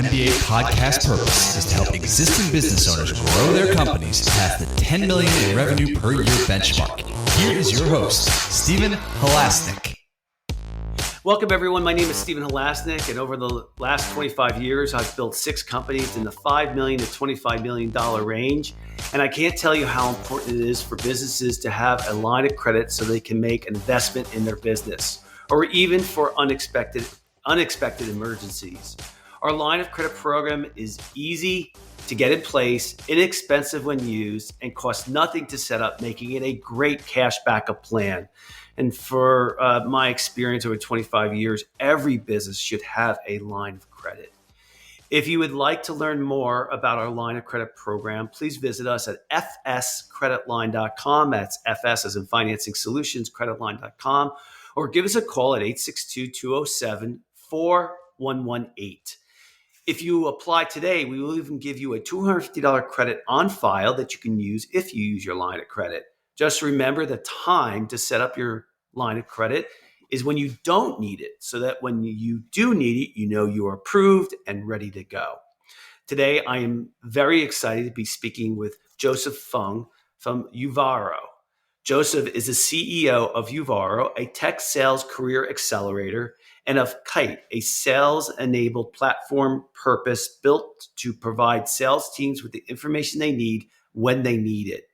MBA podcast purpose is to help existing business owners grow their companies past the 10 million in revenue per year benchmark. Here is your host, Stephen Halasnik. Welcome, everyone. My name is Stephen Halasnik, and over the last 25 years, I've built 6 companies in the $5 million to $25 million range. And I can't tell you how important it is for businesses to have a line of credit so they can make an investment in their business, or even for unexpected emergencies. Our line of credit program is easy to get in place, inexpensive when used, and costs nothing to set up, making it a great cash backup plan. And for my experience over 25 years, every business should have a line of credit. If you would like to learn more about our line of credit program, please visit us at fscreditline.com. That's FS as in Financing Solutions, creditline.com. Or give us a call at 862-207-4118. If you apply today, we will even give you a $250 credit on file that you can use if you use your line of credit. Just remember, the time to set up your line of credit is when you don't need it, so that when you do need it, you know you are approved and ready to go. Today, I am very excited to be speaking with Joseph Fung from Uvaro. Joseph is the CEO of Uvaro, a tech sales career accelerator, and of Kite, a sales-enabled platform purpose-built to provide sales teams with the information they need when they need it.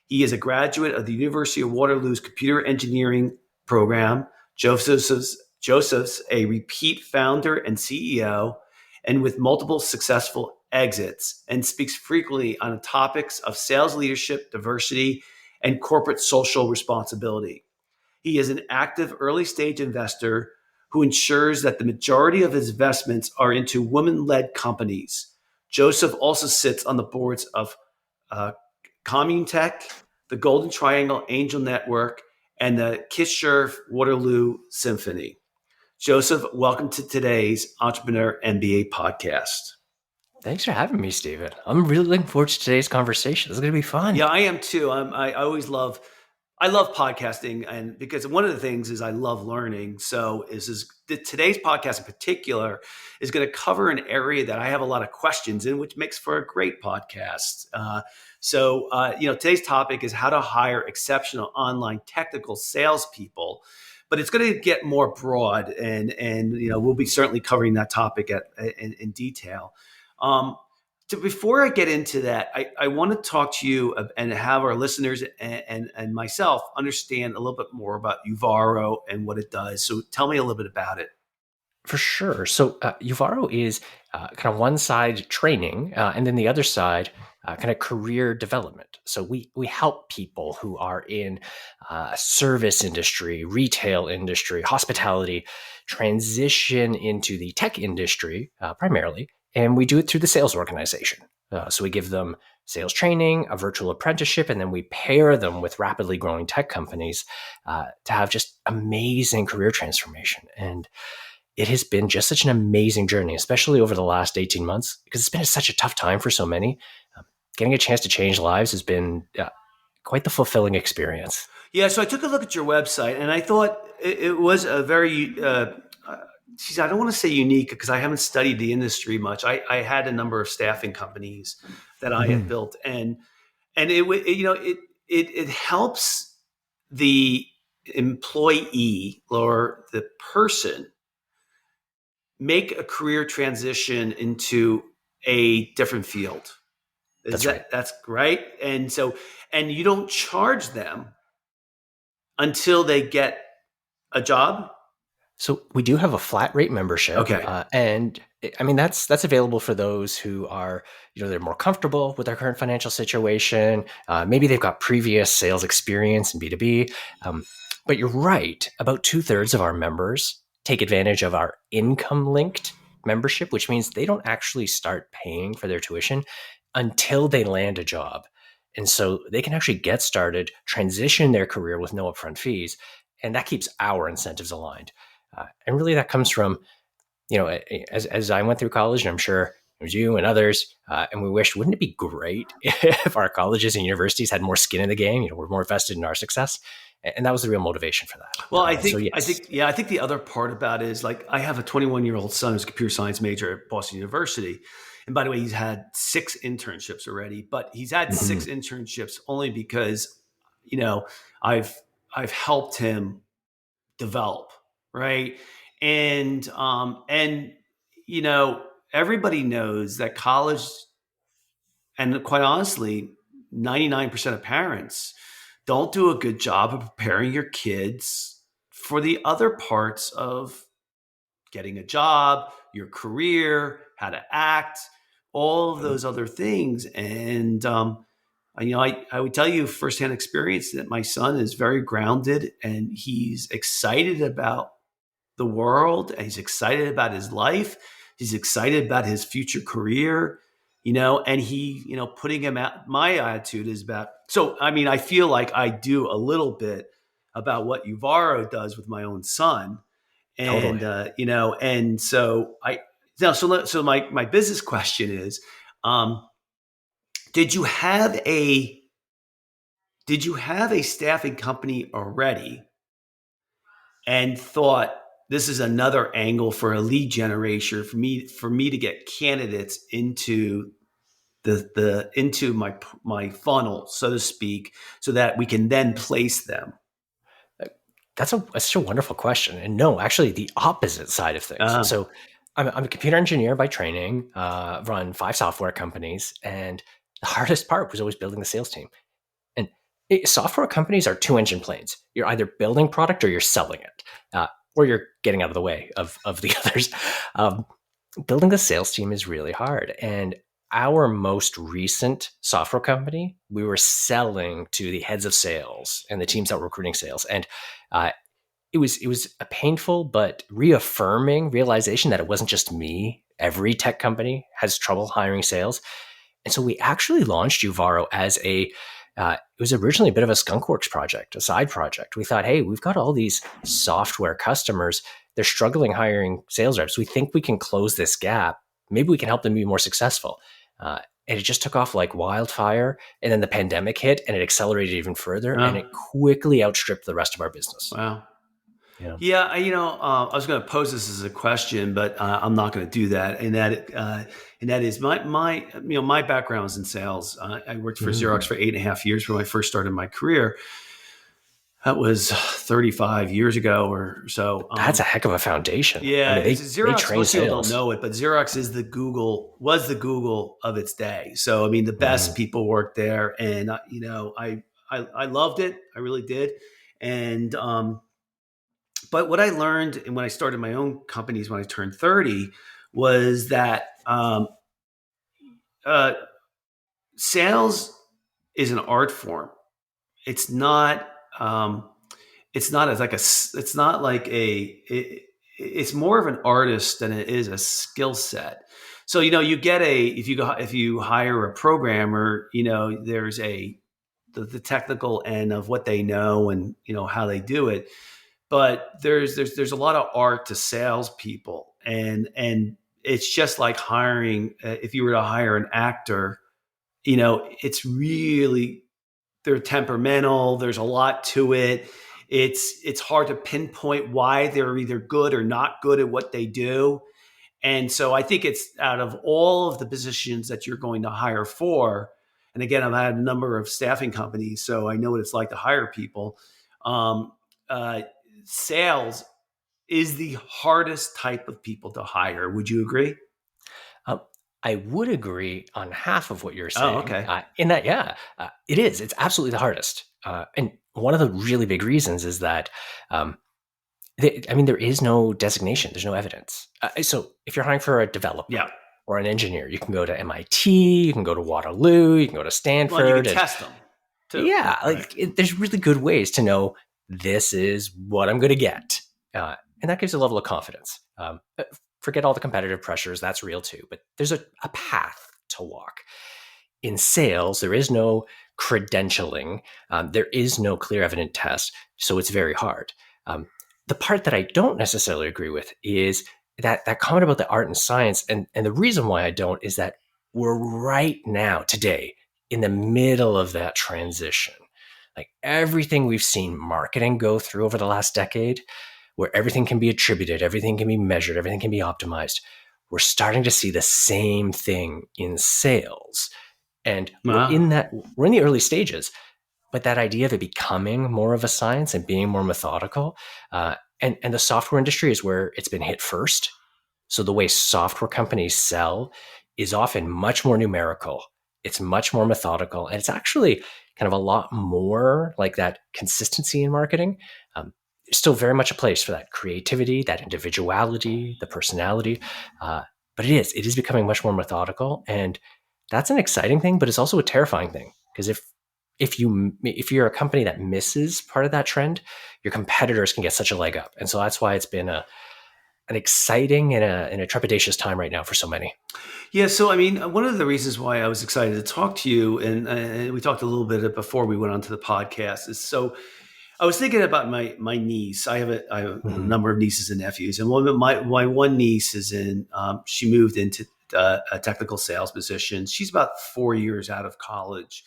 He is a graduate of the University of Waterloo's computer engineering program. Joseph's a repeat founder and CEO, and with multiple successful exits, and speaks frequently on the topics of sales leadership, diversity, and corporate social responsibility. He is an active early stage investor who ensures that the majority of his investments are into women-led companies. Joseph also sits on the boards of Communtech, the Golden Triangle Angel Network, and the Kitchener Waterloo Symphony. Joseph, welcome to today's Entrepreneur MBA podcast. Thanks for having me, Stephen. I'm really looking forward to today's conversation. It's going to be fun. Yeah, I am too. I love podcasting, and because one of the things is I love learning. So today's podcast in particular is going to cover an area that I have a lot of questions in, which makes for a great podcast. Today's topic is how to hire exceptional online technical salespeople, but it's going to get more broad, and we'll be certainly covering that topic in detail. Before I get into that, I want to talk to you and have our listeners and myself understand a little bit more about Uvaro and what it does. So tell me a little bit about it. For sure. So Uvaro is kind of one side training, and then the other side kind of career development. So we help people who are in service industry, retail industry, hospitality, transition into the tech industry primarily. And we do it through the sales organization. So we give them sales training, a virtual apprenticeship, and then we pair them with rapidly growing tech companies to have just amazing career transformation. And it has been just such an amazing journey, especially over the last 18 months, because it's been such a tough time for so many. Getting a chance to change lives has been quite the fulfilling experience. Yeah, so I took a look at your website, and I thought it was a very I don't want to say unique because I haven't studied the industry much. I had a number of staffing companies that I had built, and it helps the employee or the person make a career transition into a different field. That's right. And you don't charge them until they get a job. So we do have a flat rate membership. Okay. And I mean, that's available for those who are, they're more comfortable with their current financial situation. Maybe they've got previous sales experience in B2B. But you're right. About 2/3 of our members take advantage of our income linked membership, which means they don't actually start paying for their tuition until they land a job. And so they can actually get started, transition their career with no upfront fees. And that keeps our incentives aligned. And really that comes from, as I went through college, and I'm sure it was you and others, and we wished, wouldn't it be great if our colleges and universities had more skin in the game, we're more vested in our success. And that was the real motivation for that. Well, Yes. I think the other part about it is like I have a 21-year-old son who's a computer science major at Boston University. And by the way, he's had 6 internships already, but he's had 6 Mhm. internships only because, you know, I've helped him develop, right? And you know, everybody knows that college, and quite honestly, 99% of parents don't do a good job of preparing your kids for the other parts of getting a job, your career, how to act, all of those other things. And you know, I would tell you firsthand experience that my son is very grounded and he's excited about the world and he's excited about his life. He's excited about his future career, you know, and he, you know, putting him out. My attitude is about, so, I mean, I feel like I do a little bit about what Uvaro does with my own son. And, Totally. you know, and so so my business question is, um, did you have a, did you have a staffing company already and thought this is another angle for a lead generation for me to get candidates into the into my funnel, so to speak, so that we can then place them? That's such a wonderful question. And no, actually, the opposite side of things. Uh, So I'm a computer engineer by training, run 5 software companies. And the hardest part was always building the sales team. And software companies are 2-engine planes. You're either building product or you're selling it, or you're getting out of the way of the others. Um, Building the sales team is really hard. And our most recent software company, we were selling to the heads of sales and the teams that were recruiting sales. And uh, it was a painful but reaffirming realization that it wasn't just me. Every tech company has trouble hiring sales. And so we actually launched Uvaro as it was originally a bit of a skunkworks project, a side project. We thought, hey, we've got all these software customers. They're struggling hiring sales reps. We think we can close this gap. Maybe we can help them be more successful. And it just took off like wildfire. And then the pandemic hit and it accelerated even further. And uh, it quickly outstripped the rest of our business. wow. Yeah. Yeah, you know, I was going to pose this as a question, but I'm not going to do that. And that is you know, my background is in sales. I worked for Xerox Mm. for 8.5 years when I first started my career. That was 35 years ago or so. That's a heck of a foundation. I Yeah, mean, they Xerox. train Most people don't sales. know it, but Xerox is was the Google of its day. So I mean, the best Mm. people worked there, and you know, I loved it. I really did. And but what I learned and when I started my own companies when I turned 30 was that uh, sales is an art form. It's not. It's not as like a. It's not like it's more of an artist than it is a skill set. So you know, you get if you hire a programmer, you know, there's the technical end of what they know and you know how they do it, but there's a lot of art to salespeople, and it's just like hiring. If you were to hire an actor, you know, it's really they're temperamental. There's a lot to it. It's hard to pinpoint why they're either good or not good at what they do. And so I think it's out of all of the positions that you're going to hire for. And again, I've had a number of staffing companies, so I know what it's like to hire people. Um, uh, Sales is the hardest type of people to hire. Would you agree? Um, I would agree on half of what you're Oh, saying. okay. In that, yeah, it is. It's absolutely the hardest. And one of the really big reasons is that, um, I mean, there is no designation. There's no evidence. So if you're hiring for a developer Yeah. or an engineer, you can go to MIT, you can go to Waterloo, you can go to Well, and you can Stanford, and test them too. yeah, Right. there's really good ways to know this is what I'm going to get, and that gives a level of confidence. Forget all the competitive pressures; that's real too. But there's a path to walk. In sales, there is no credentialing. There is no clear, evident test, so it's very hard. The part that I don't necessarily agree with is that comment about the art and science, and the reason why I don't is that we're right now today in the middle of that transition. Like everything we've seen marketing go through over the last decade, where everything can be attributed, everything can be measured, everything can be optimized. We're starting to see the same thing in sales. And Wow. we're in the early stages, but that idea of it becoming more of a science and being more methodical, and the software industry is where it's been hit first. So the way software companies sell is often much more numerical. It's much more methodical, and it's actually kind of a lot more like that consistency in marketing. There's still very much a place for that creativity, that individuality, the personality, but it is becoming much more methodical, and that's an exciting thing, but it's also a terrifying thing, because if you're a company that misses part of that trend, your competitors can get such a leg up, and so that's why it's been an exciting and a trepidatious time right now for so many. Yeah, so I mean, one of the reasons why I was excited to talk to you, and we talked a little bit before we went on to the podcast, is so I was thinking about my niece. I have a number of nieces and nephews, and my one niece is she moved into a technical sales position. She's about 4 years out of college,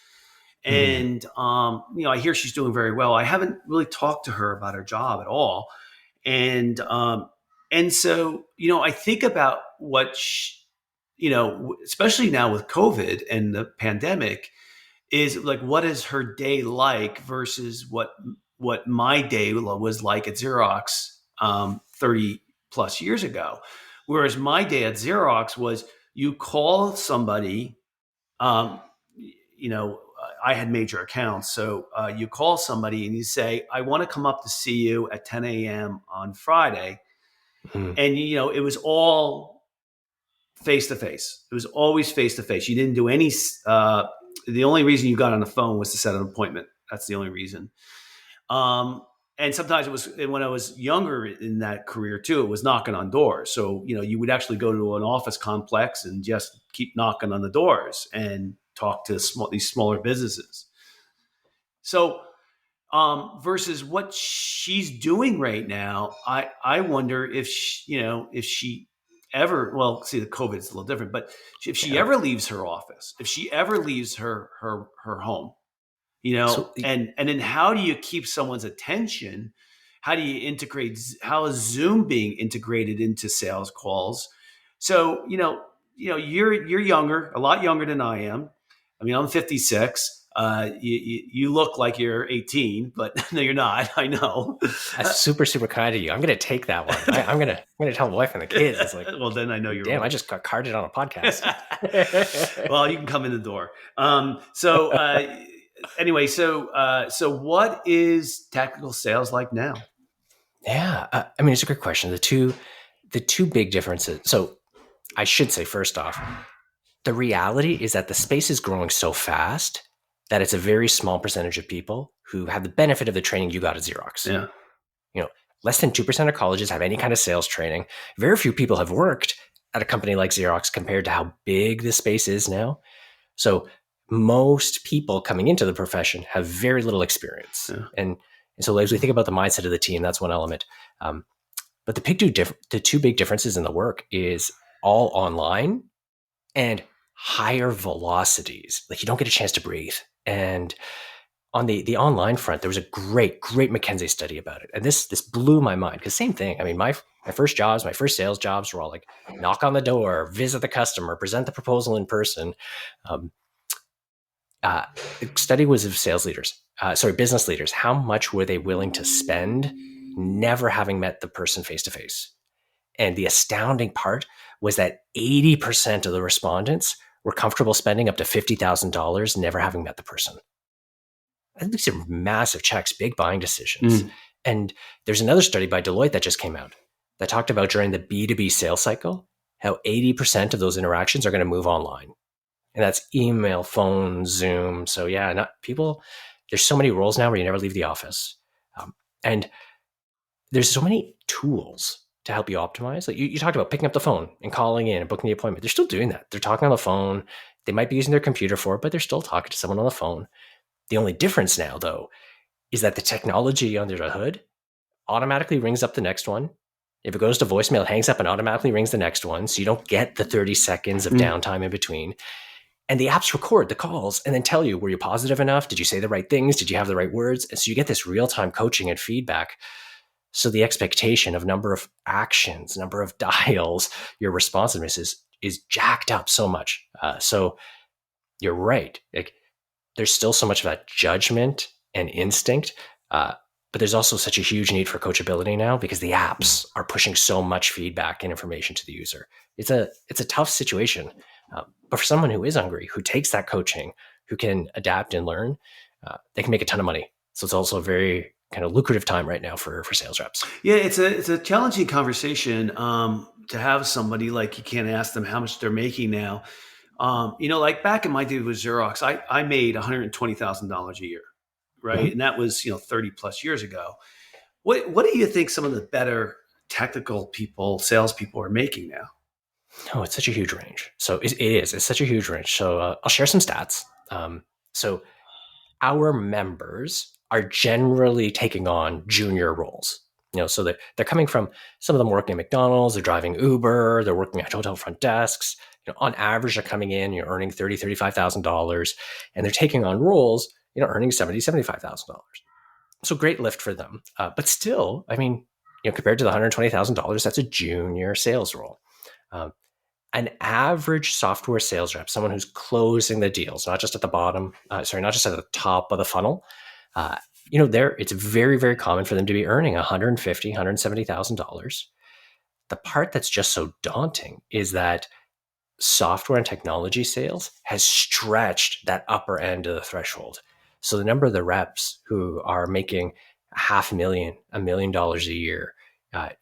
and I hear she's doing very well. I haven't really talked to her about her job at all, and so I think about what especially now with COVID and the pandemic, is like, what is her day like versus what my day was like at Xerox 30 plus years ago. Whereas my day at Xerox was, you call somebody, I had major accounts. So you call somebody and you say, I want to come up to see you at 10 a.m. on Friday. And, it was all face-to-face. It was always face-to-face. You didn't do any, the only reason you got on the phone was to set an appointment. That's the only reason. And sometimes it was, when I was younger in that career too, it was knocking on doors. So, you would actually go to an office complex and just keep knocking on the doors and talk to these smaller businesses. So, versus what she's doing right now, I wonder if she ever, well, see, the COVID is a little different, but if she ever leaves her office, if she ever leaves her home, and then how do you keep someone's attention? How do you integrate? How is Zoom being integrated into sales calls? So, you're younger, a lot younger than I am. I mean, I'm 56. You look like you're 18, but no, you're not. I know. That's super, super kind of you. I'm going to take that one. I'm going to tell my wife and the kids. It's like, well, then I know you're. Damn, I just got carded on a podcast. Well, you can come in the door. Anyway, so what is technical sales like now? Yeah, I mean, it's a great question. The two big differences. So I should say, first off, the reality is that the space is growing so fast that it's a very small percentage of people who have the benefit of the training you got at Xerox. Yeah. Less than 2% of colleges have any kind of sales training. Very few people have worked at a company like Xerox compared to how big the space is now. So most people coming into the profession have very little experience. Yeah. And so as we think about the mindset of the team, that's one element. But the two big differences in the work is all online and higher velocities. Like, you don't get a chance to breathe. And on the online front, there was a great McKinsey study about it. And this blew my mind, because same thing. I mean, my first sales jobs were all like knock on the door, visit the customer, present the proposal in person. The study was of business leaders. How much were they willing to spend never having met the person face to face? And the astounding part was that 80% of the respondents were comfortable spending up to $50,000 never having met the person. These are massive checks, big buying decisions. And there's another study by Deloitte that just came out that talked about, during the B2B sales cycle, how 80% of those interactions are going to move online. And that's email, phone, Zoom. So yeah, there's so many roles now where you never leave the office. And there's so many tools to help you optimize. Like you talked about picking up the phone and calling in and booking the appointment. They're still doing that. They're talking on the phone. They might be using their computer for it, but they're still talking to someone on the phone. The only difference now, though, is that the technology under the hood automatically rings up the next one. If it goes to voicemail, it hangs up and automatically rings the next one. So you don't get the 30 seconds of downtime in between. And the apps record the calls and then tell you, were you positive enough? Did you say the right things? Did you have the right words? And so you get this real-time coaching and feedback. So the expectation of number of actions, number of dials, your responsiveness is jacked up so much. So you're right. Like, there's still so much of that judgment and instinct, but there's also such a huge need for coachability now because the apps are pushing so much feedback and information to the user. It's a tough situation, but for someone who is hungry, who takes that coaching, who can adapt and learn, they can make a ton of money. So it's also a very kind of lucrative time right now for sales reps. Yeah, it's a challenging conversation to have somebody, like, you can't ask them how much they're making now. Like back in my day with Xerox, I made $120,000 a year, right? Mm-hmm. And that was 30 plus years ago. What do you think some of the better technical people, salespeople, are making now? Oh, it's such a huge range. So it is. It's such a huge range. So I'll share some stats. So our members are generally taking on junior roles. So they're coming from, some of them working at McDonald's, they're driving Uber, they're working at hotel front desks. On average, they're coming in, earning $30,000, $35,000, and they're taking on roles, earning $70,000, $75,000. So great lift for them. But still, compared to the $120,000, that's a junior sales role. An average software sales rep, someone who's closing the deals, not just at the bottom, not just at the top of the funnel, it's very, very common for them to be earning $150,000, $170,000. The part that's just so daunting is that software and technology sales has stretched that upper end of the threshold. So the number of the reps who are making $500,000, $1 million a year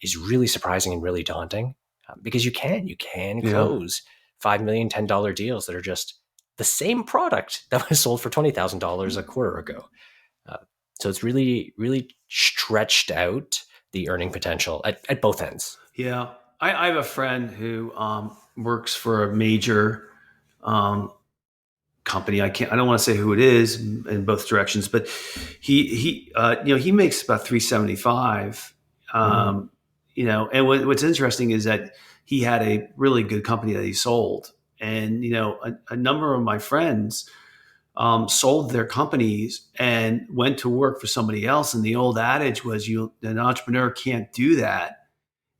is really surprising and really daunting. Because you can close $5 million, $10 deals that are just the same product that was sold for $20,000 a quarter ago. So it's really, really stretched out the earning potential at both ends. Yeah. I have a friend who works for a major company. I don't want to say who it is in both directions, but he makes about $375. And what's interesting is that he had a really good company that he sold. And, a number of my friends sold their companies and went to work for somebody else. And the old adage was, an entrepreneur can't do that.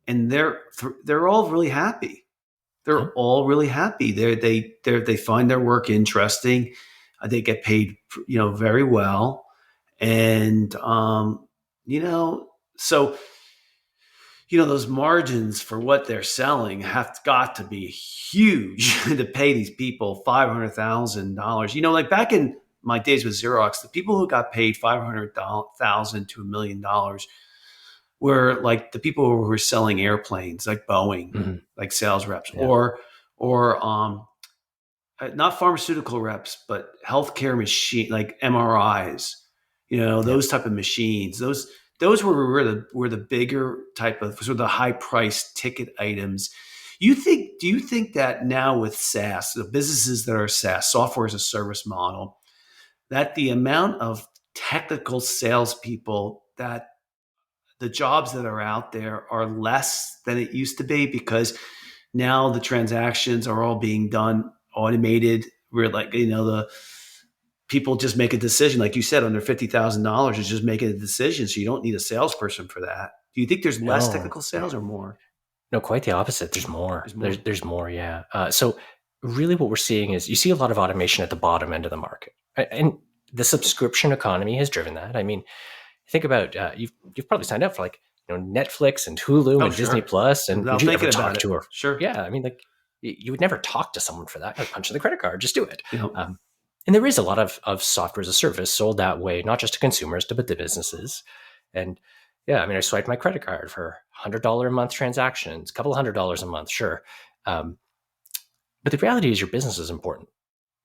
And they're all really happy. They're all really happy. They find their work interesting. They get paid, very well. And, so, those margins for what they're selling have got to be huge to pay these people $500,000. Like back in my days with Xerox, the people who got paid $500,000 to $1 million were like the people who were selling airplanes, like Boeing, like sales reps, or not pharmaceutical reps, but healthcare machine, like MRIs. Those type of machines. Those were the bigger type of, sort of the high price ticket items. Do you think that now with SaaS, the businesses that are SaaS, software as a service model, that the amount of technical salespeople, that the jobs that are out there are less than it used to be, because now the transactions are all being done automated, where the people just make a decision, like you said, under $50,000 is just making a decision. So you don't need a salesperson for that. Do you think there's less technical sales or more? No, quite the opposite. There's more. There's more. Yeah. So really what we're seeing is, you see a lot of automation at the bottom end of the market, and the subscription economy has driven that. Think about, you've probably signed up for Netflix and Hulu and Disney Plus, and would you ever talk to her? Sure. Yeah. You would never talk to someone for that. Punch in the credit card, just do it. And there is a lot of software as a service sold that way, not just to consumers, but to businesses. And I swiped my credit card for $100 a month transactions, a couple $100 a month, sure. But the reality is your business is important.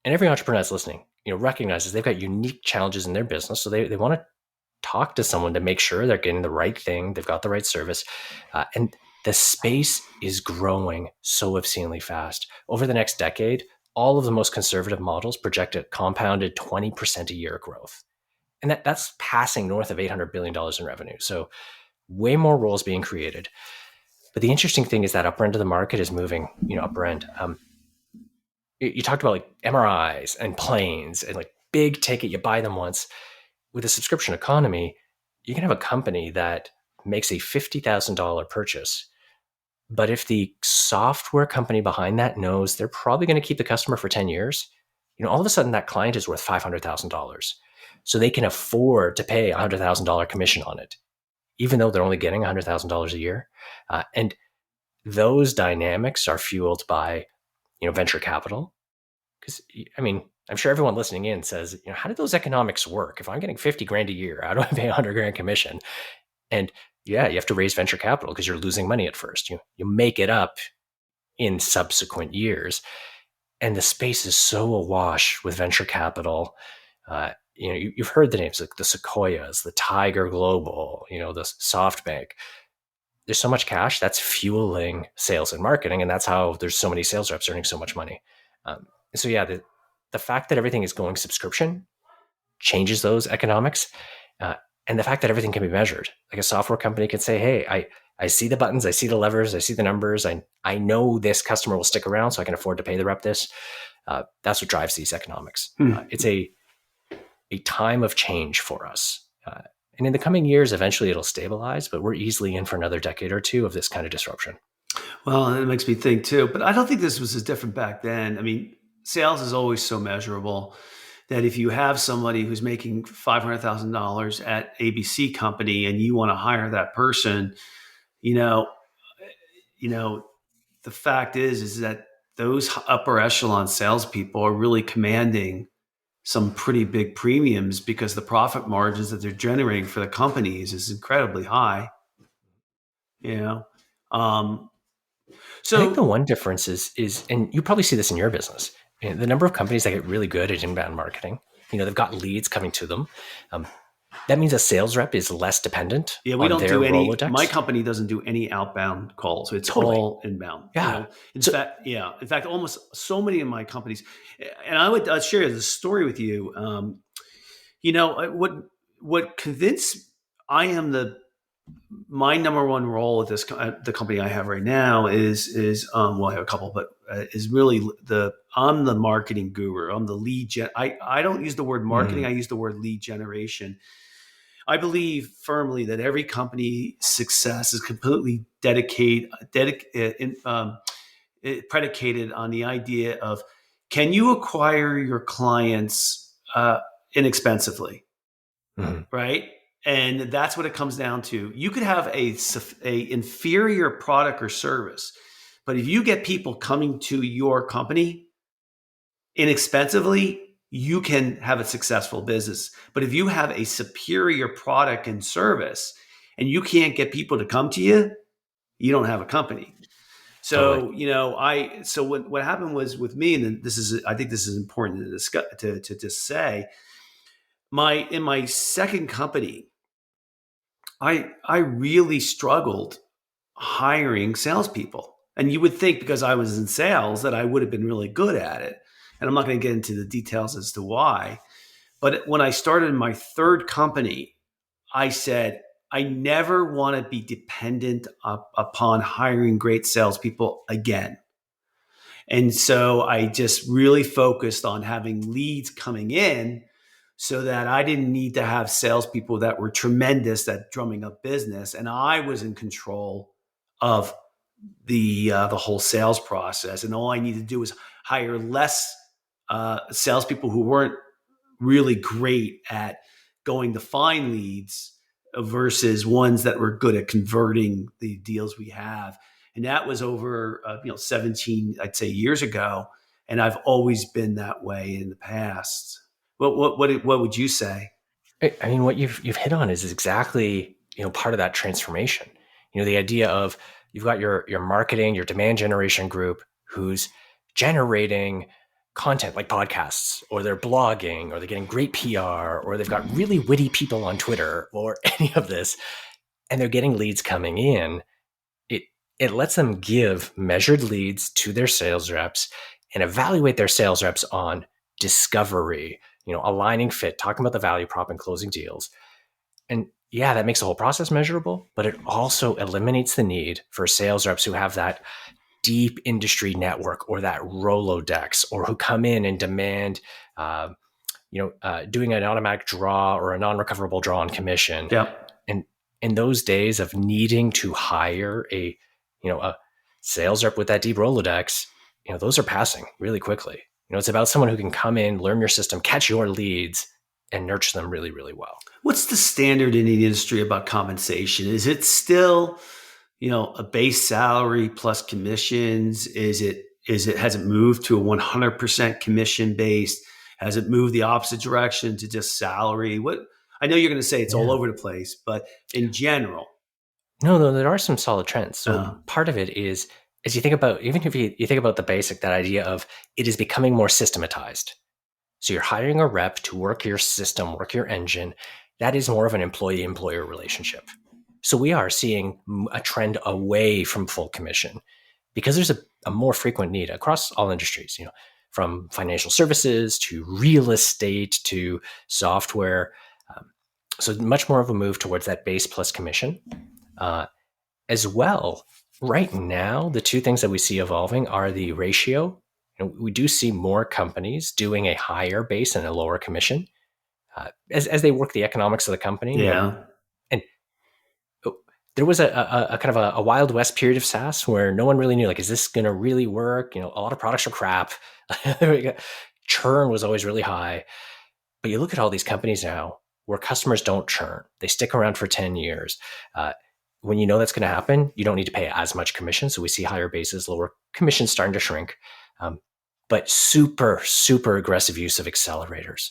And every entrepreneur that's listening, recognizes they've got unique challenges in their business. So they want to talk to someone to make sure they're getting the right thing, they've got the right service. And the space is growing so obscenely fast. Over the next decade, all of the most conservative models project a compounded 20% a year growth. And that's passing north of $800 billion in revenue. So way more roles being created. But the interesting thing is that upper end of the market is moving, upper end. You talked about like MRIs and planes and like big ticket, you buy them once. With a subscription economy, you can have a company that makes a $50,000 purchase. But if the software company behind that knows they're probably going to keep the customer for 10 years, all of a sudden that client is worth $500,000. So they can afford to pay a $100,000 commission on it, even though they're only getting $100,000 a year. And those dynamics are fueled by, venture capital. Because, I'm sure everyone listening in says, how do those economics work? If I'm getting 50 grand a year, how do I pay 100 grand commission? And yeah, you have to raise venture capital because you're losing money at first. You make it up in subsequent years. And the space is so awash with venture capital. You've heard the names like the Sequoias, the Tiger Global, the SoftBank. There's so much cash that's fueling sales and marketing. And that's how there's so many sales reps earning so much money. So yeah, the fact that everything is going subscription changes those economics. And the fact that everything can be measured. Like a software company can say, hey, I see the buttons, I see the levers, I see the numbers. I know this customer will stick around, so I can afford to pay the rep this. That's what drives these economics. It's a time of change for us. And in the coming years, eventually it'll stabilize, but we're easily in for another decade or two of this kind of disruption. Well, it makes me think too, but I don't think this was as different back then. I mean, sales is always so measurable that if you have somebody who's making $500,000 at ABC company and you want to hire that person, the fact is that those upper echelon salespeople are really commanding some pretty big premiums because the profit margins that they're generating for the companies is incredibly high. So I think the one difference is, and you probably see this in your business, the number of companies that get really good at inbound marketing. They've got leads coming to them. That means a sales rep is less dependent. Yeah, we on don't do any. Rolodex. My company doesn't do any outbound calls. It's Totally. all inbound. Yeah. In fact, almost so many of my companies, and I'd share this story with you. What convinced my number one role at the company I have right now is I have a couple, but is really I'm the marketing guru. I'm the lead gen. I don't use the word marketing. I use the word lead generation. I believe firmly that every company's success is completely predicated on the idea of, can you acquire your clients inexpensively, right? And that's what it comes down to. You could have a inferior product or service, but if you get people coming to your company inexpensively, you can have a successful business. But if you have a superior product and service and you can't get people to come to you, you don't have a company. So, totally. What happened was with me, and I think this is important to discuss, to just say, in my second company, I really struggled hiring salespeople. And you would think because I was in sales that I would have been really good at it. And I'm not going to get into the details as to why. But when I started my third company, I said, I never want to be dependent upon hiring great salespeople again. And so I just really focused on having leads coming in so that I didn't need to have salespeople that were tremendous at drumming up business. And I was in control of the whole sales process. And all I needed to do was hire less salespeople who weren't really great at going to find leads versus ones that were good at converting the deals we have. And that was over 17, I'd say, years ago. And I've always been that way in the past. What would you say? I mean, what you've hit on is exactly part of that transformation. The idea of you've got your marketing, your demand generation group who's generating content like podcasts, or they're blogging, or they're getting great PR, or they've got really witty people on Twitter, or any of this, and they're getting leads coming in. It lets them give measured leads to their sales reps and evaluate their sales reps on discovery, aligning fit, talking about the value prop and closing deals. And yeah, that makes the whole process measurable, but it also eliminates the need for sales reps who have that deep industry network or that Rolodex, or who come in and demand, doing an automatic draw or a non-recoverable draw on commission. Yep. And in those days of needing to hire a sales rep with that deep Rolodex, those are passing really quickly. It's about someone who can come in, learn your system, catch your leads, and nurture them really, really well. What's the standard in the industry about compensation? Is it still, a base salary plus commissions? Has it moved to a 100% commission based? Has it moved the opposite direction to just salary? I know you're going to say it's all over the place, but in general. No, there are some solid trends. So part of it is, as you think about, even if you think about the basic, that idea of it is becoming more systematized. So you're hiring a rep to work your system, work your engine. That is more of an employee-employer relationship. So we are seeing a trend away from full commission because there's a more frequent need across all industries, from financial services to real estate to software. So much more of a move towards that base plus commission. As well, right now, the two things that we see evolving are the ratio. We do see more companies doing a higher base and a lower commission as they work the economics of the company. Yeah. And there was a kind of a Wild West period of SaaS where no one really knew, is this going to really work? A lot of products are crap. Churn was always really high. But you look at all these companies now where customers don't churn. They stick around for 10 years. When you know that's going to happen, you don't need to pay as much commission. So we see higher bases, lower commissions starting to shrink. But super, super aggressive use of accelerators.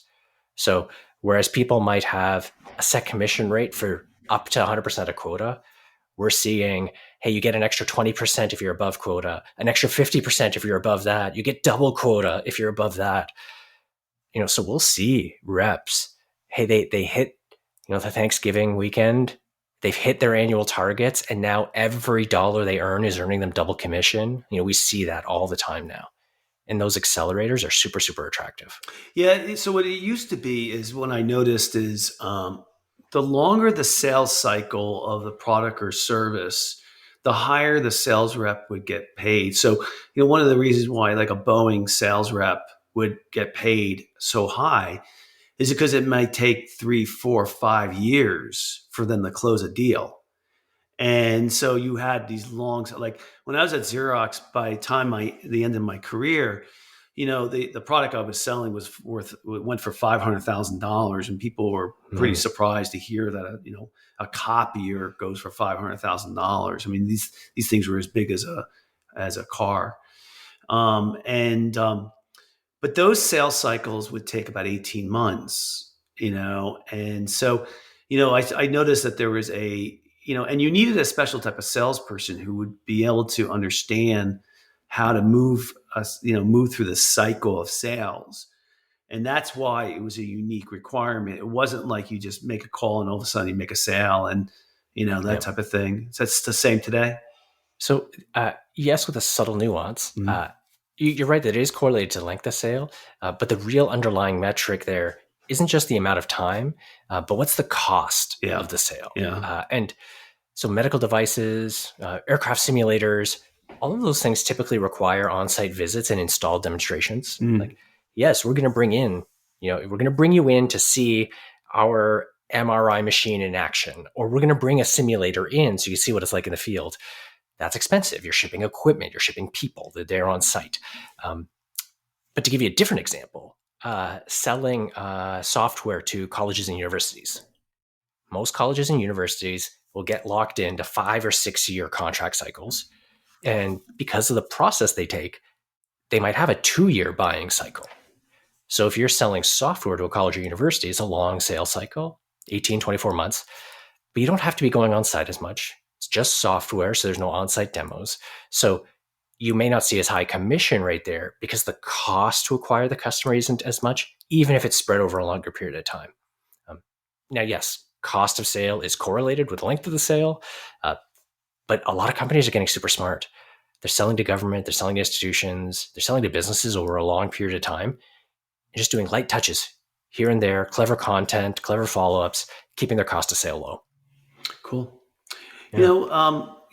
So whereas people might have a set commission rate for up to 100% of quota, we're seeing, hey, you get an extra 20% if you're above quota, an extra 50% if you're above that. You get double quota if you're above that. So we'll see reps, hey, they hit, the Thanksgiving weekend, they've hit their annual targets, and now every dollar they earn is earning them double commission. We see that all the time now. And those accelerators are super, super attractive. Yeah. So what it used to be is what I noticed is the longer the sales cycle of the product or service, the higher the sales rep would get paid. So, one of the reasons why a Boeing sales rep would get paid so high is because it might take 3, 4, 5 years for them to close a deal. And so you had these long, when I was at Xerox, by the time the end of my career, the product I was selling went for $500,000, and people were pretty surprised to hear that a copier goes for $500,000. I mean, these things were as big as a car, but those sales cycles would take about 18 months, and so I noticed that there was and you needed a special type of salesperson who would be able to understand how to move through the cycle of sales. And that's why it was a unique requirement. It wasn't like you just make a call and all of a sudden you make a sale and, that type of thing. So it's the same today. So yes, with a subtle nuance, you're right that it is correlated to length of sale, but the real underlying metric there isn't just the amount of time, but what's the cost of the sale. And so medical devices, aircraft simulators, all of those things typically require on-site visits and installed demonstrations. Yes, we're going to bring you in to see our MRI machine in action, or we're going to bring a simulator in so you see what it's like in the field. That's expensive. You're shipping equipment, you're shipping people, they're on site. But to give you a different example, selling software to colleges and universities. Most colleges and universities will get locked into 5 or 6 year contract cycles. And because of the process they take, they might have a 2-year buying cycle. So if you're selling software to a college or university, it's a long sales cycle, 18, 24 months, but you don't have to be going on site as much. It's just software, so there's no on-site demos. So you may not see as high commission rate there because the cost to acquire the customer isn't as much, even if it's spread over a longer period of time. Now, yes, cost of sale is correlated with length of the sale, but a lot of companies are getting super smart. They're selling to government, they're selling to institutions, they're selling to businesses over a long period of time, and just doing light touches here and there, clever content, clever follow-ups, keeping their cost of sale low. Cool. Yeah.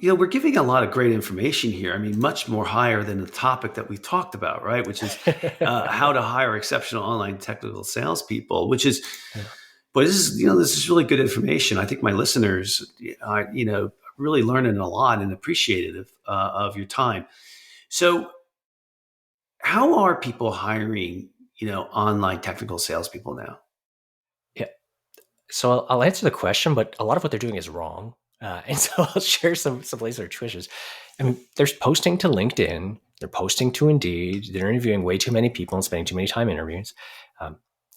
we're giving a lot of great information here. I mean, much more higher than the topic that we talked about, right? Which is how to hire exceptional online technical salespeople. Which is, Yeah. but this is really good information. I think my listeners, really learning a lot and appreciative of your time. So, how are people hiring, online technical salespeople now? Yeah. So I'll answer the question, but a lot of what they're doing is wrong. And so I'll share some places that are twitches. I mean, they're posting to LinkedIn, they're posting to Indeed, they're interviewing way too many people and spending too many time in interviews.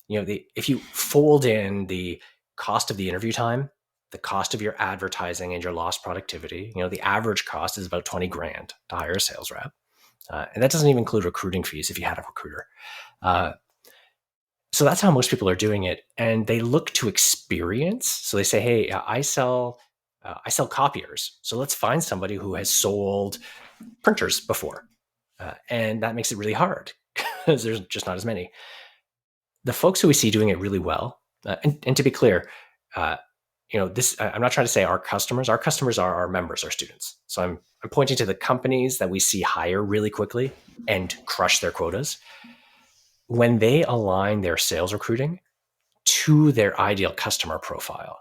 If you fold in the cost of the interview time, the cost of your advertising and your lost productivity, the average cost is about 20 grand to hire a sales rep. And that doesn't even include recruiting fees if you had a recruiter. So that's how most people are doing it. And they look to experience. So they say, hey, I sell copiers. So let's find somebody who has sold printers before. And that makes it really hard because there's just not as many. The folks who we see doing it really well, and to be clear, I'm not trying to say our customers are our members, our students. So I'm pointing to the companies that we see hire really quickly and crush their quotas. When they align their sales recruiting to their ideal customer profile,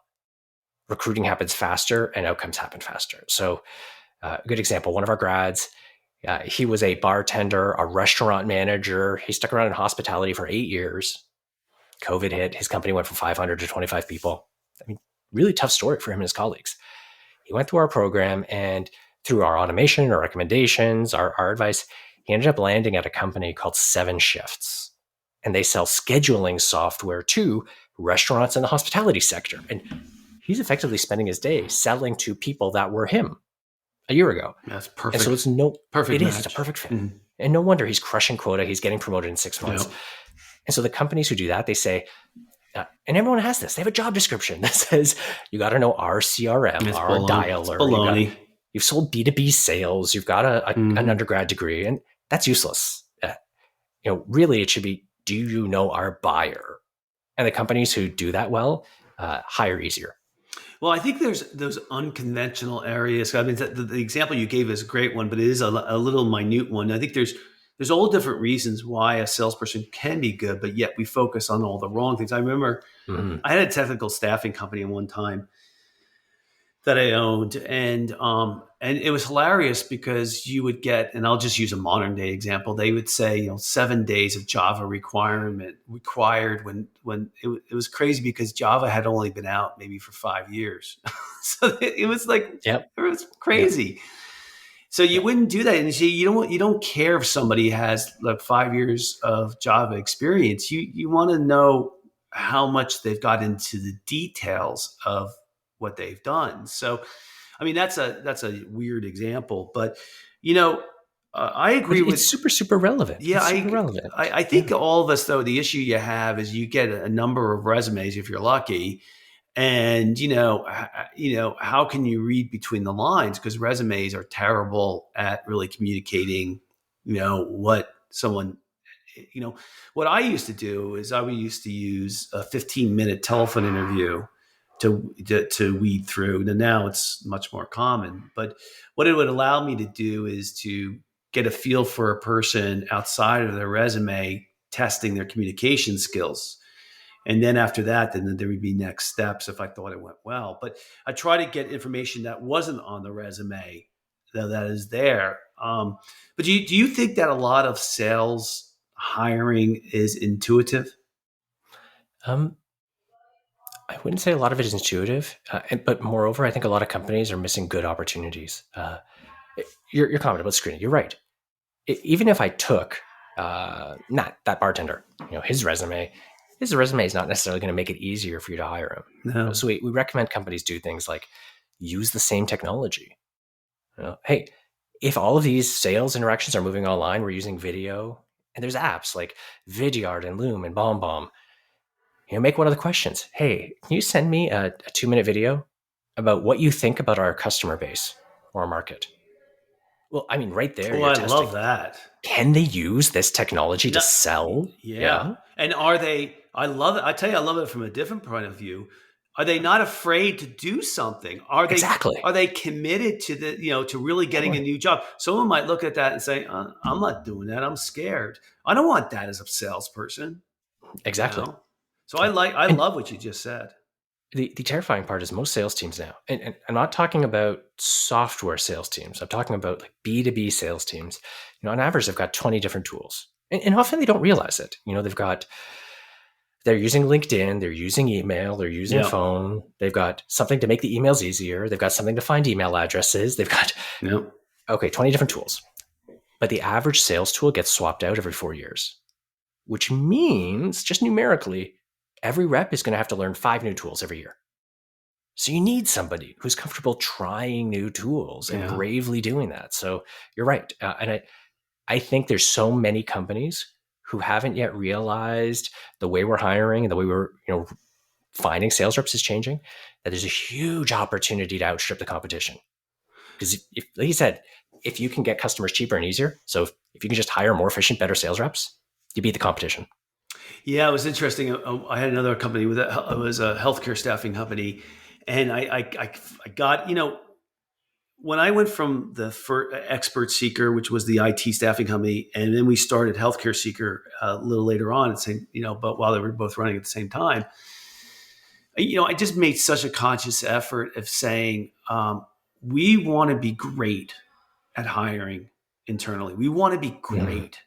recruiting happens faster and outcomes happen faster. So a good example, one of our grads, he was a bartender, a restaurant manager. He stuck around in hospitality for 8 years. COVID hit. His company went from 500 to 25 people. I mean, really tough story for him and his colleagues. He went through our program, and through our automation, our recommendations, our advice, he ended up landing at a company called 7 Shifts. And they sell scheduling software to restaurants in the hospitality sector. And he's effectively spending his day selling to people that were him a year ago. That's perfect. And so it's a perfect fit. Mm-hmm. And no wonder he's crushing quota. He's getting promoted in 6 months. Yep. And so the companies who do that, they say, and everyone has this, they have a job description that says, you got to know our CRM, it's our dialer. You've sold B2B sales. You've got an undergrad degree, and that's useless. Really it should be, do you know our buyer? And the companies who do that well hire easier. Well, I think there's those unconventional areas. I mean, the example you gave is a great one, but it is a little minute one. I think there's all different reasons why a salesperson can be good, but yet we focus on all the wrong things. I remember I had a technical staffing company at one time that I owned, and it was hilarious because you would get, and I'll just use a modern day example. They would say, 7 days of Java required when it was crazy because Java had only been out maybe for 5 years. So it was like, It was crazy. Yep. So you wouldn't do that. And you don't care if somebody has like 5 years of Java experience. You want to know how much they've got into the details of what they've done. So, I mean, that's a weird example, but I agree with it's super relevant. Yeah, I think all of us, though, the issue you have is you get a number of resumes if you're lucky. And, how can you read between the lines? Because resumes are terrible at really communicating, what someone, what I used to do is I used to use a 15-minute telephone interview to weed through. And now it's much more common. But what it would allow me to do is to get a feel for a person outside of their resume, testing their communication skills. And then after that, then there would be next steps if I thought it went well. But I try to get information that wasn't on the resume that is there. But do you think that a lot of sales hiring is intuitive? I wouldn't say a lot of it is intuitive, but moreover, I think a lot of companies are missing good opportunities. Your comment about screening, you're right. Even if I took not that bartender, his resume is not necessarily going to make it easier for you to hire him. No. So we recommend companies do things like use the same technology. Hey, if all of these sales interactions are moving online, we're using video, and there's apps like Vidyard and Loom and BombBomb. Make one of the questions. Hey, can you send me a 2-minute video about what you think about our customer base or our market? Well, I mean, right there. Oh, I love that. Can they use this technology to sell? Yeah. And are they? I love it. I tell you, I love it from a different point of view. Are they not afraid to do something? Exactly. Are they committed to to really getting a new job? Someone might look at that and say, I'm not doing that. I'm scared. I don't want that as a salesperson. Exactly. So I And love what you just said. the terrifying part is most sales teams now, and I'm not talking about software sales teams. I'm talking about like B2B sales teams. On average, they've got 20 different tools. And often they don't realize it. They're using LinkedIn, they're using email, they're using phone. They've got something to make the emails easier. They've got something to find email addresses. They've got, 20 different tools. But the average sales tool gets swapped out every 4 years, which means just numerically, every rep is going to have to learn 5 new tools every year. So you need somebody who's comfortable trying new tools and bravely doing that. So you're right. And I think there's so many companies who haven't yet realized the way we're hiring and the way we're finding sales reps is changing, that there's a huge opportunity to outstrip the competition. Because like you said, if you can get customers cheaper and easier, so if you can just hire more efficient, better sales reps, you beat the competition. Yeah, it was interesting. I had another company it was a healthcare staffing company, and I got when I went from the Expert Seeker, which was the IT staffing company, and then we started Healthcare Seeker a little later on, but while they were both running at the same time, I just made such a conscious effort of saying, we want to be great at hiring internally. We want to be great.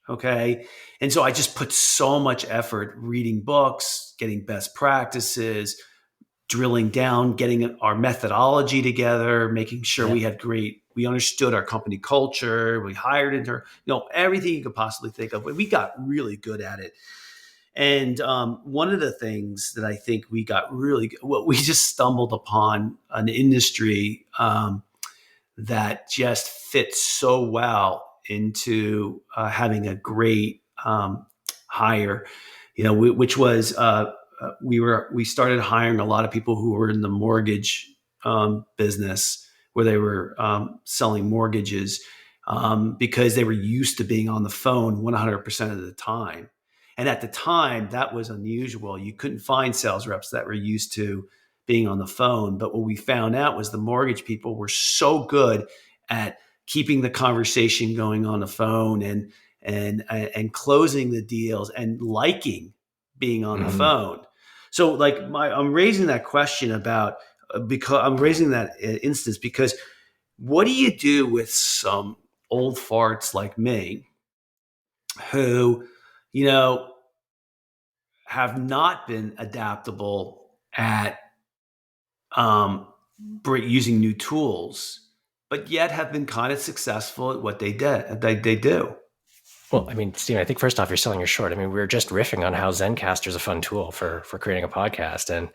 Okay. And so I just put so much effort reading books, getting best practices, drilling down, getting our methodology together, making sure we understood our company culture. We hired into, everything you could possibly think of. We got really good at it. And one of the things that I think we got really good, we just stumbled upon an industry that just fits so well into having a great hire, which was we started hiring a lot of people who were in the mortgage business, where they were selling mortgages because they were used to being on the phone 100% of the time. And at the time, that was unusual. You couldn't find sales reps that were used to being on the phone. But what we found out was the mortgage people were so good at keeping the conversation going on the phone and closing the deals and liking being on the phone. So I'm raising that question because I'm raising that instance because what do you do with some old farts like me who, have not been adaptable at using new tools, but yet have been kind of successful at what they do? Well, I mean, Stephen, I think first off, you're selling your short. I mean, we were just riffing on how Zencastr is a fun tool for creating a podcast, and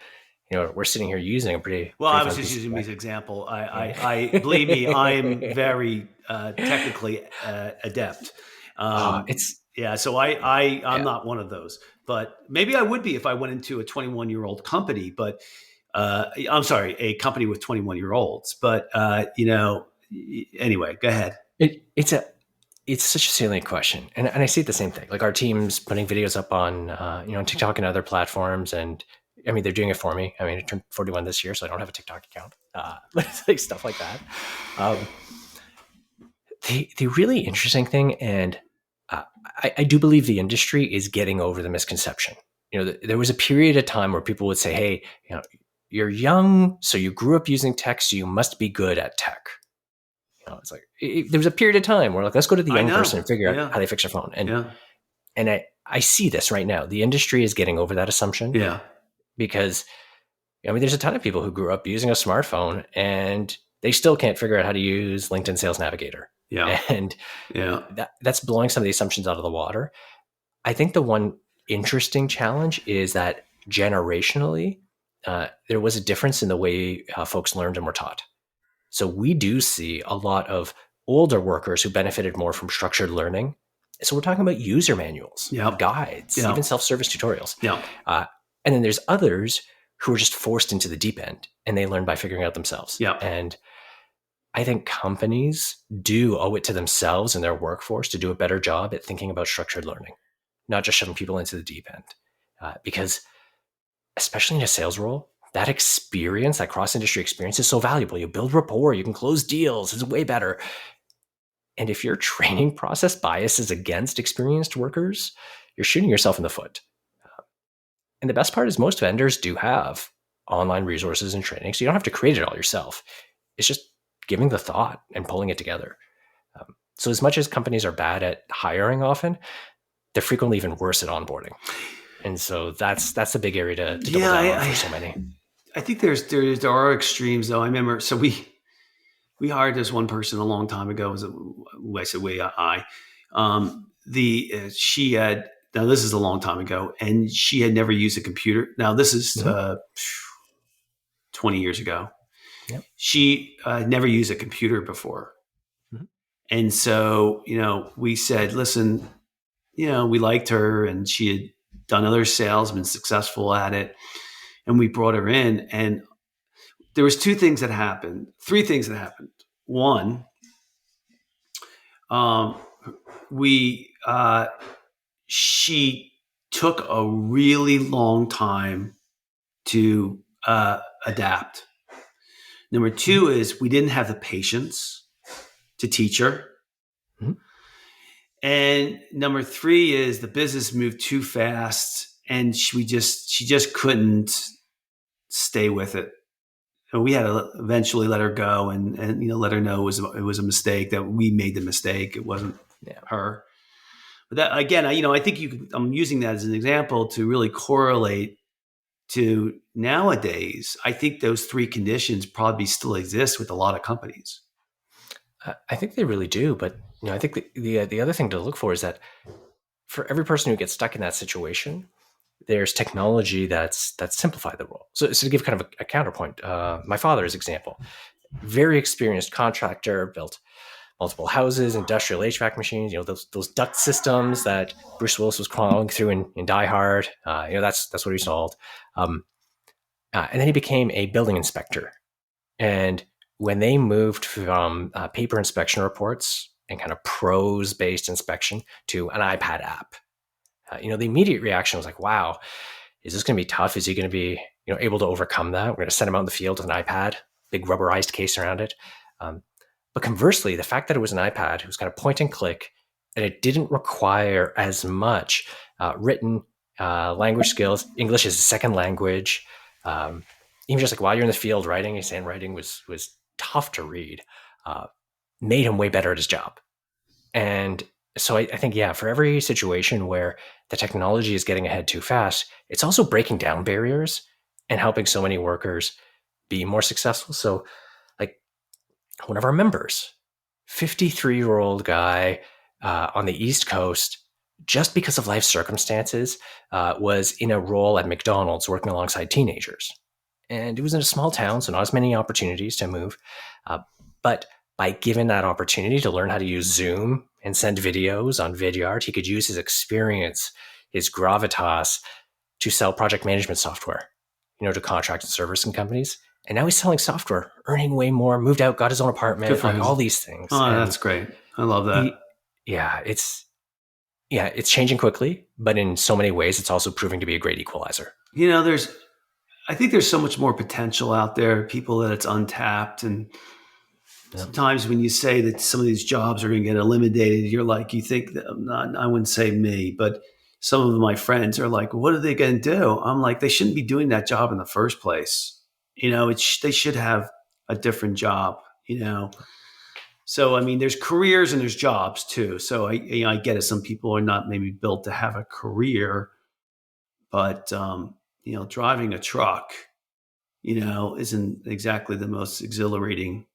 we're sitting here using a pretty. Well, I was just using me as an example. I believe me, I'm very technically adept. So I'm not one of those, but maybe I would be if I went into a 21-year-old company. But I'm sorry, a company with 21-year-olds. But anyway, go ahead. It's such a salient question. And I see the same thing. Like our team's putting videos up on, TikTok and other platforms. And I mean, they're doing it for me. I mean, I turned 41 this year, so I don't have a TikTok account, but it's like stuff like that. The really interesting thing, and I do believe the industry is getting over the misconception. There was a period of time where people would say, hey, you're young, so you grew up using tech, so you must be good at tech. It's like there was a period of time where let's go to the young person and figure out how they fix their phone. And I see this right now. The industry is getting over that assumption. Yeah. Because there's a ton of people who grew up using a smartphone and they still can't figure out how to use LinkedIn Sales Navigator. Yeah. And that's blowing some of the assumptions out of the water. I think the one interesting challenge is that generationally, there was a difference in the way folks learned and were taught. So we do see a lot of older workers who benefited more from structured learning. So we're talking about user manuals, guides, even self-service tutorials. And then there's others who are just forced into the deep end and they learn by figuring out themselves. And I think companies do owe it to themselves and their workforce to do a better job at thinking about structured learning, not just shoving people into the deep end. Because especially in a sales role, that experience, that cross-industry experience is so valuable. You build rapport, you can close deals, it's way better. And if your training process biases against experienced workers, you're shooting yourself in the foot. And the best part is most vendors do have online resources and training, so you don't have to create it all yourself. It's just giving the thought and pulling it together. So as much as companies are bad at hiring often, they're frequently even worse at onboarding. And so that's a big area to double down on for so many. I think there are extremes though. I remember, so we hired this one person a long time ago. She had, now this is a long time ago, and she had never used a computer. Now this is 20 years ago. Yep. She never used a computer before. Mm-hmm. And so, we said, listen, we liked her and she had done other sales, been successful at it. And we brought her in, and there was three things that happened. One, she took a really long time to adapt. Number two is we didn't have the patience to teach her. Mm-hmm. And number three is the business moved too fast, and she just couldn't stay with it. And we had to eventually let her go and let her know it was a mistake, that we made the mistake. It wasn't her. But that, again, I think I'm using that as an example to really correlate to nowadays. I think those three conditions probably still exist with a lot of companies. I think they really do. But I think the other thing to look for is that for every person who gets stuck in that situation, there's technology that's simplified the role. So to give kind of a counterpoint, my father's example, very experienced contractor, built multiple houses, industrial HVAC machines, those duct systems that Bruce Willis was crawling through in Die Hard. That's what he solved. And then he became a building inspector. And when they moved from paper inspection reports and kind of pros-based inspection to an iPad app, the immediate reaction was like, wow, is this going to be tough? Is he going to be able to overcome that? We're going to send him out in the field with an iPad, big rubberized case around it. But conversely, the fact that it was an iPad, it was kind of point and click, and it didn't require as much written language skills. English is a second language. Even just like while you're in the field writing, his handwriting was tough to read, made him way better at his job. And so I think, for every situation where the technology is getting ahead too fast, it's also breaking down barriers and helping so many workers be more successful. So like one of our members, 53-year-old guy on the East Coast, just because of life circumstances, was in a role at McDonald's working alongside teenagers. And it was in a small town, so not as many opportunities to move. But by given that opportunity to learn how to use Zoom and send videos on Vidyard, he could use his experience, his gravitas, to sell project management software, to contract and service and companies. And now he's selling software, earning way more, moved out, got his own apartment, all these things. Oh, that's great. I love that. It's changing quickly, but in so many ways, it's also proving to be a great equalizer. I think there's so much more potential out there, people that it's untapped. And sometimes when you say that some of these jobs are going to get eliminated, you think that I wouldn't say me, but some of my friends are like, what are they going to do? I'm like, they shouldn't be doing that job in the first place. They should have a different job, So, there's careers and there's jobs too. So I get it. Some people are not maybe built to have a career, but, driving a truck, isn't exactly the most exhilarating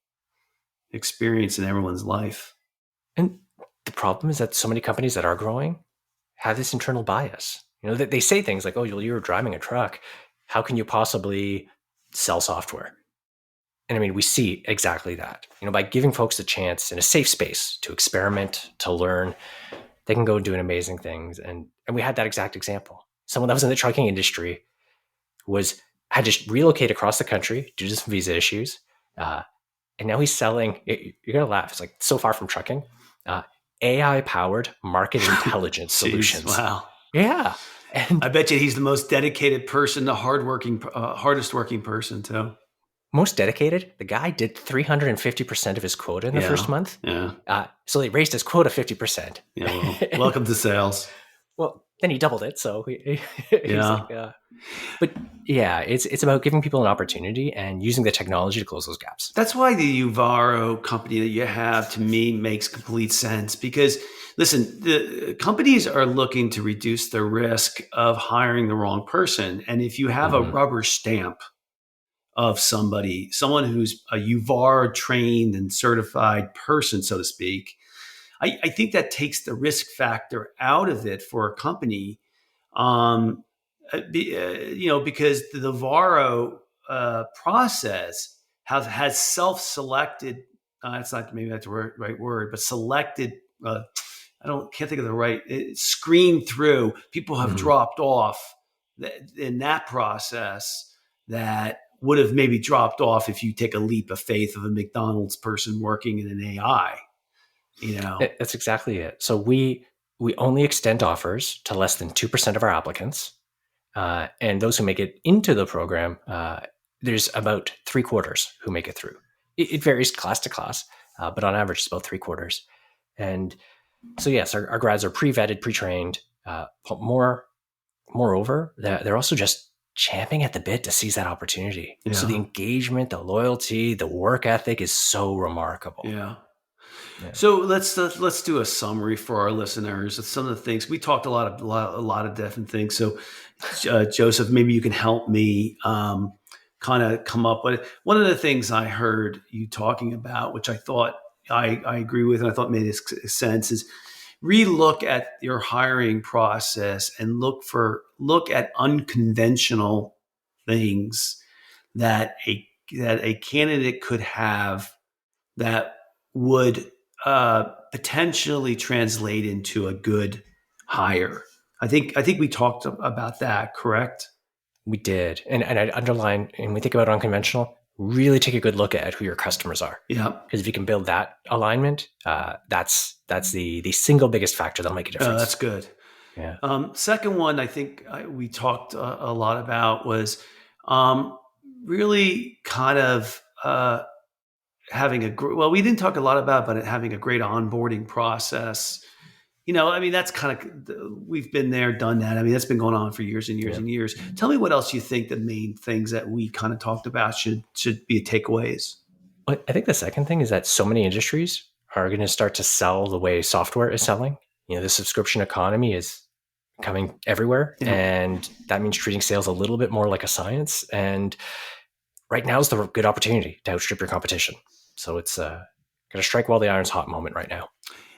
experience in everyone's life. And the problem is that so many companies that are growing have this internal bias. They say things like, oh, you're driving a truck. How can you possibly sell software? And we see exactly that. By giving folks a chance in a safe space to experiment, to learn, they can go and do amazing things. And we had that exact example. Someone that was in the trucking industry had to relocate across the country due to some visa issues. And now he's selling, you're going to laugh, it's like so far from trucking, AI-powered market intelligence solutions. Wow. Yeah. And I bet you he's the most dedicated person, the hardest working person too. most dedicated, the guy did 350% of his quota in the first month. Yeah. So he raised his quota 50%. Yeah. Well, welcome to sales. Well, then he doubled it. So he's like, but yeah, it's about giving people an opportunity and using the technology to close those gaps. That's why the Uvaro company that you have, to me, makes complete sense. Because listen, the companies are looking to reduce the risk of hiring the wrong person. And if you have a rubber stamp of someone who's a Uvaro trained and certified person, so to speak, I think that takes the risk factor out of it for a company. Because the Uvaro process has self-selected. It's not maybe that's the right word, but selected. Can't think of the right. Screened through. People have dropped off in that process that would have maybe dropped off if you take a leap of faith of a McDonald's person working in an AI. That's exactly it. So we only extend offers to less than 2% of our applicants. And those who make it into the program, there's about 3/4 who make it through. It varies class to class, but on average, it's about 3/4. And so, yes, our grads are pre-vetted, pre-trained. But moreover, they're also just champing at the bit to seize that opportunity. Yeah. So the engagement, the loyalty, the work ethic is so remarkable. Yeah. So let's do a summary for our listeners of some of the things we talked a lot of different things. So Joseph, maybe you can help me kind of come up with one of the things I heard you talking about, which I thought I agree with, and I thought made sense, is relook at your hiring process and look at unconventional things that a candidate could have that would potentially translate into a good hire. I think we talked about that, correct? We did. And I'd underline, and we think about unconventional, really take a good look at who your customers are. Yeah. Because if you can build that alignment, that's the single biggest factor that'll make a difference. That's good. Yeah. Second one, I think we talked a lot about was really kind of having we didn't talk a lot about, but having a great onboarding process. That's kind of, we've been there, done that. That's been going on for years and years and years. Tell me what else you think the main things that we kind of talked about should be takeaways. I think the second thing is that so many industries are going to start to sell the way software is selling. The subscription economy is coming everywhere. Yeah. And that means treating sales a little bit more like a science. And right now is the good opportunity to outstrip your competition. So it's going to strike while the iron's hot moment right now.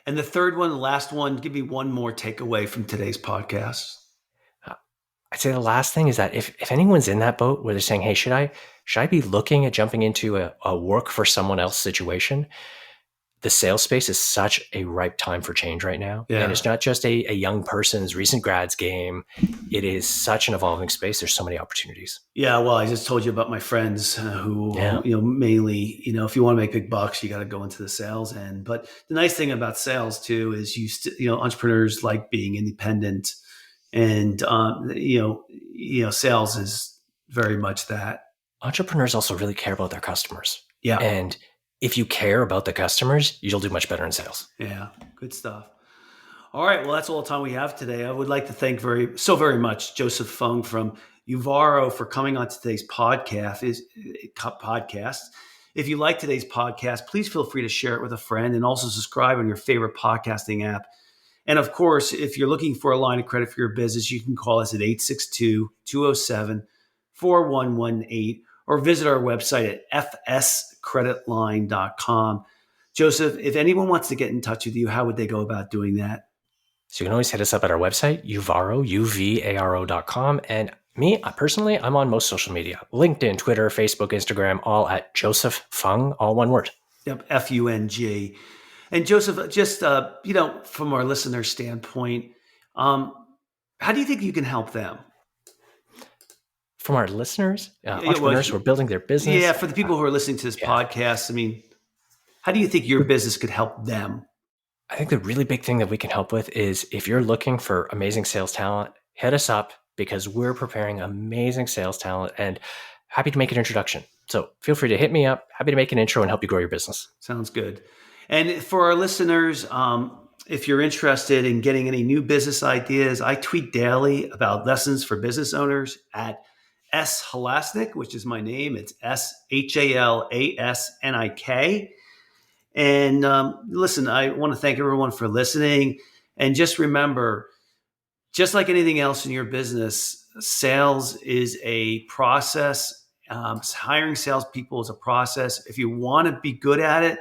And the third one, the last one, give me one more takeaway from today's podcast. I'd say the last thing is that if anyone's in that boat where they're saying, hey, should I be looking at jumping into a work for someone else situation? The sales space is such a ripe time for change right now. Yeah. And it's not just a young person's recent grads game. It is such an evolving space. There's so many opportunities. Yeah. Well, I just told you about my friends who, mainly, if you want to make big bucks, you got to go into the sales end. But the nice thing about sales too, is entrepreneurs like being independent, and, sales is very much that. Entrepreneurs also really care about their customers. Yeah. And if you care about the customers, you'll do much better in sales. Yeah, good stuff. All right, well, that's all the time we have today. I would like to thank very much Joseph Fung from Uvaro for coming on today's podcast. If you like today's podcast, please feel free to share it with a friend, and also subscribe on your favorite podcasting app. And of course, if you're looking for a line of credit for your business, you can call us at 862-207-4118. or visit our website at fscreditline.com. Joseph, if anyone wants to get in touch with you, how would they go about doing that? So you can always hit us up at our website, uvaro.com. And me, personally, I'm on most social media, LinkedIn, Twitter, Facebook, Instagram, all at Joseph Fung, all one word. Yep, F-U-N-G. And Joseph, just, from our listener standpoint, how do you think you can help them? From our listeners, entrepreneurs who are building their business. Yeah, for the people who are listening to this podcast, how do you think your business could help them? I think the really big thing that we can help with is if you're looking for amazing sales talent, hit us up because we're preparing amazing sales talent and happy to make an introduction. So feel free to hit me up. Happy to make an intro and help you grow your business. Sounds good. And for our listeners, if you're interested in getting any new business ideas, I tweet daily about lessons for business owners at S Halasnik, which is my name. It's SHALASNIK. And listen, I want to thank everyone for listening. And just remember, just like anything else in your business, sales is a process. Hiring salespeople is a process. If you want to be good at it,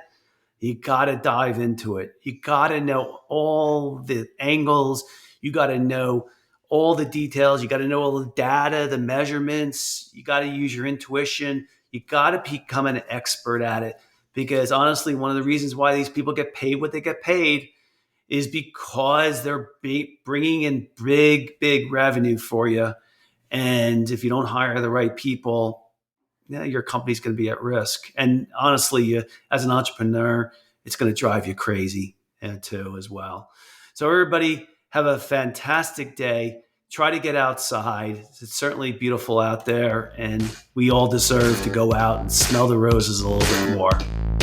you got to dive into it. You got to know all the angles. You got to know all the details. You got to know all the data, the measurements. You got to use your intuition. You got to become an expert at it. Because honestly, one of the reasons why these people get paid what they get paid is because they're bringing in big revenue for you. And if you don't hire the right people, your company's going to be at risk. And honestly, as an entrepreneur, it's going to drive you crazy too as well. So everybody have a fantastic day. Try to get outside. It's certainly beautiful out there, and we all deserve to go out and smell the roses a little bit more.